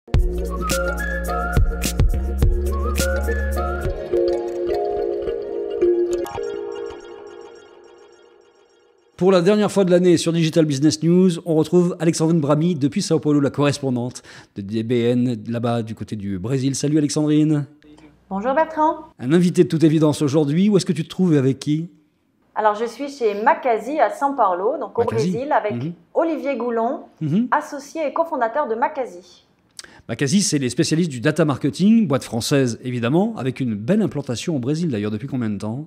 Pour la dernière fois de l'année sur Digital Business News, on retrouve Alexandrine Brami depuis Sao Paulo, la correspondante de DBN là-bas du côté du Brésil. Salut Alexandrine. Bonjour Bertrand. Un invité de toute évidence aujourd'hui. Où est-ce que tu te trouves et avec qui? Alors je suis chez Macasy à São Paulo, donc au Macasy. Brésil, avec Olivier Goulon, associé et cofondateur de Macasy. Macasy, c'est les spécialistes du data marketing, boîte française évidemment, avec une belle implantation au Brésil d'ailleurs. Depuis combien de temps?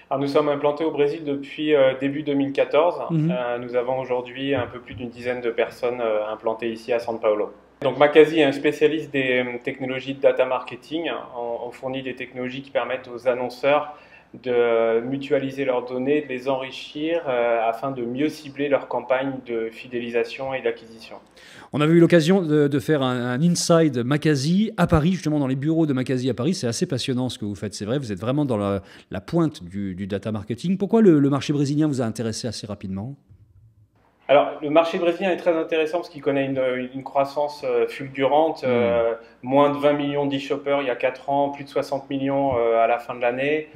Alors nous sommes implantés au Brésil depuis début 2014. Nous avons aujourd'hui un peu plus d'une dizaine de personnes implantées ici à São Paulo. Donc Macasy est un spécialiste des technologies de data marketing. On fournit des technologies qui permettent aux annonceurs de mutualiser leurs données, de les enrichir afin de mieux cibler leurs campagnes de fidélisation et d'acquisition. On avait eu l'occasion de faire un Inside Macasy à Paris, justement dans les bureaux de Macasy à Paris. C'est assez passionnant ce que vous faites, c'est vrai, vous êtes vraiment dans la pointe du data marketing. Pourquoi le marché brésilien vous a intéressé assez rapidement? Alors, le marché brésilien est très intéressant parce qu'il connaît une croissance fulgurante, moins de 20 millions d'e-shoppers il y a 4 ans, plus de 60 millions à la fin de l'année,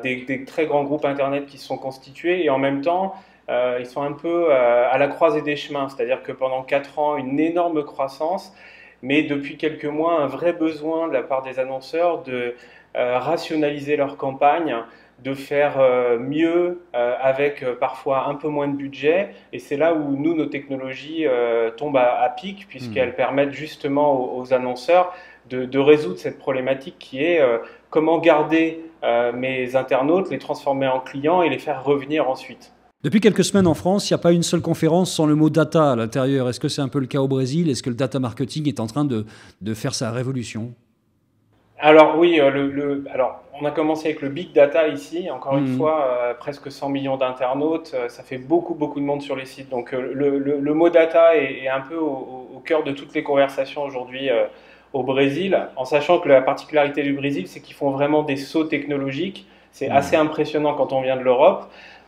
des très grands groupes Internet qui se sont constitués et en même temps, ils sont un peu à la croisée des chemins, c'est-à-dire que pendant 4 ans, une énorme croissance, mais depuis quelques mois, un vrai besoin de la part des annonceurs de rationaliser leurs campagnes, de faire mieux avec parfois un peu moins de budget. Et c'est là où nous, nos technologies tombent à pic, puisqu'elles permettent justement aux annonceurs de résoudre cette problématique qui est comment garder mes internautes, les transformer en clients et les faire revenir ensuite. Depuis quelques semaines en France, il n'y a pas une seule conférence sans le mot data à l'intérieur. Est-ce que c'est un peu le cas au Brésil? Est-ce que le data marketing est en train de faire sa révolution? Alors oui, alors on a commencé avec le big data ici, encore une fois, presque 100 millions d'internautes, ça fait beaucoup de monde sur les sites. Donc le mot data est un peu au cœur de toutes les conversations aujourd'hui au Brésil, en sachant que la particularité du Brésil, c'est qu'ils font vraiment des sauts technologiques. C'est assez impressionnant quand on vient de l'Europe.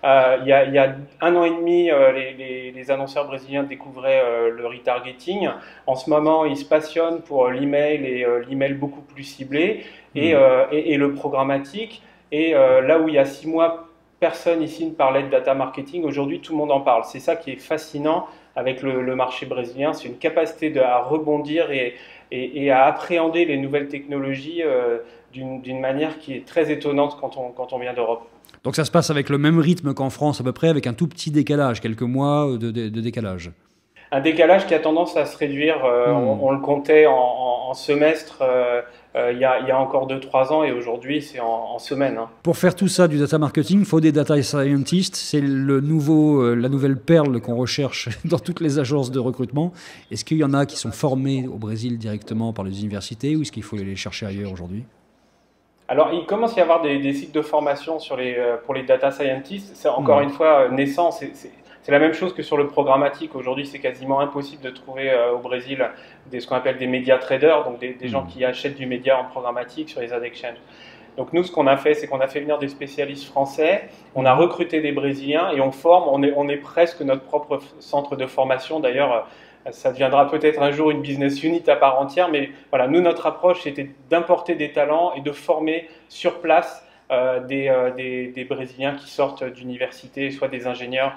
Il y a 1 an et demi, les annonceurs brésiliens découvraient le retargeting. En ce moment, ils se passionnent pour l'email et l'email beaucoup plus ciblé et le programmatique. Et là où il y a 6 mois, personne ici ne parlait de data marketing, aujourd'hui tout le monde en parle. C'est ça qui est fascinant avec le marché brésilien, c'est une capacité à rebondir et à appréhender les nouvelles technologies d'une manière qui est très étonnante quand on vient d'Europe. Donc ça se passe avec le même rythme qu'en France à peu près, avec un tout petit décalage, quelques mois de décalage. Un décalage qui a tendance à se réduire, on le comptait en semestre il y a encore 2-3 ans et aujourd'hui c'est en semaines. Pour faire tout ça du data marketing, il faut des data scientists, c'est la nouvelle perle qu'on recherche dans toutes les agences de recrutement. Est-ce qu'il y en a qui sont formés au Brésil directement par les universités ou est-ce qu'il faut les chercher ailleurs aujourd'hui? Alors, il commence à y avoir des sites de formation pour les data scientists. C'est encore une fois naissant. C'est la même chose que sur le programmatique. Aujourd'hui, c'est quasiment impossible de trouver au Brésil ce qu'on appelle des média traders, donc des gens qui achètent du média en programmatique sur les ad exchange. Donc nous, ce qu'on a fait, c'est qu'on a fait venir des spécialistes français, on a recruté des Brésiliens et on forme, on est presque notre propre centre de formation. D'ailleurs, ça deviendra peut-être un jour une business unit à part entière, mais voilà, nous, notre approche, c'était d'importer des talents et de former sur place des Brésiliens qui sortent d'université, soit des ingénieurs,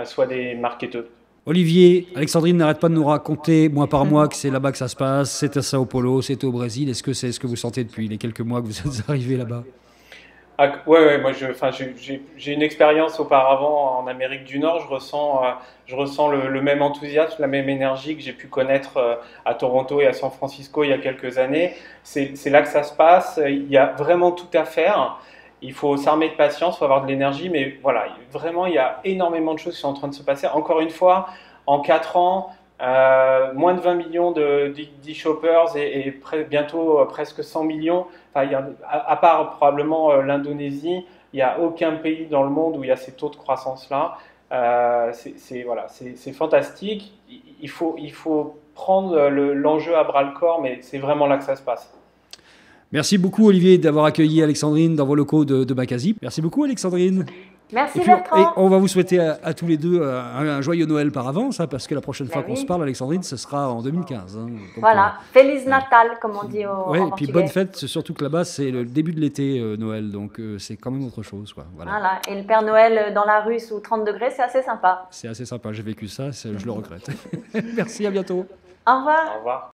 soit des marketeurs. Olivier, Alexandrine n'arrête pas de nous raconter mois par mois que c'est là-bas que ça se passe, c'est à Sao Paulo, c'est au Brésil. Est-ce que c'est ce que vous sentez depuis les quelques mois que vous êtes arrivé là-bas? Ouais, moi j'ai une expérience auparavant en Amérique du Nord, je ressens le même enthousiasme, la même énergie que j'ai pu connaître à Toronto et à San Francisco il y a quelques années. C'est là que ça se passe, il y a vraiment tout à faire. Il faut s'armer de patience, il faut avoir de l'énergie, mais voilà, vraiment, il y a énormément de choses qui sont en train de se passer. Encore une fois, en 4 ans, moins de 20 millions d'e-shoppers et bientôt presque 100 millions. Enfin, à part probablement l'Indonésie, il n'y a aucun pays dans le monde où il y a ces taux de croissance-là. C'est fantastique. Il faut prendre l'enjeu à bras-le-corps, mais c'est vraiment là que ça se passe. Merci beaucoup Olivier d'avoir accueilli Alexandrine dans vos locaux de Macasy. Merci beaucoup Alexandrine. Merci et Bertrand. on va vous souhaiter à tous les deux un joyeux Noël par avance, hein, parce que la prochaine fois qu'on se parle, Alexandrine, ce sera en 2015. Hein. Donc, voilà, Feliz Natal, comme on dit en et puis portugais. bonne fête, surtout que là-bas, c'est le début de l'été, Noël, donc c'est quand même autre chose. Quoi. Voilà. Et le Père Noël dans la rue sous 30 degrés, c'est assez sympa. C'est assez sympa, j'ai vécu ça, je le regrette. Merci, à bientôt. Au revoir. Au revoir.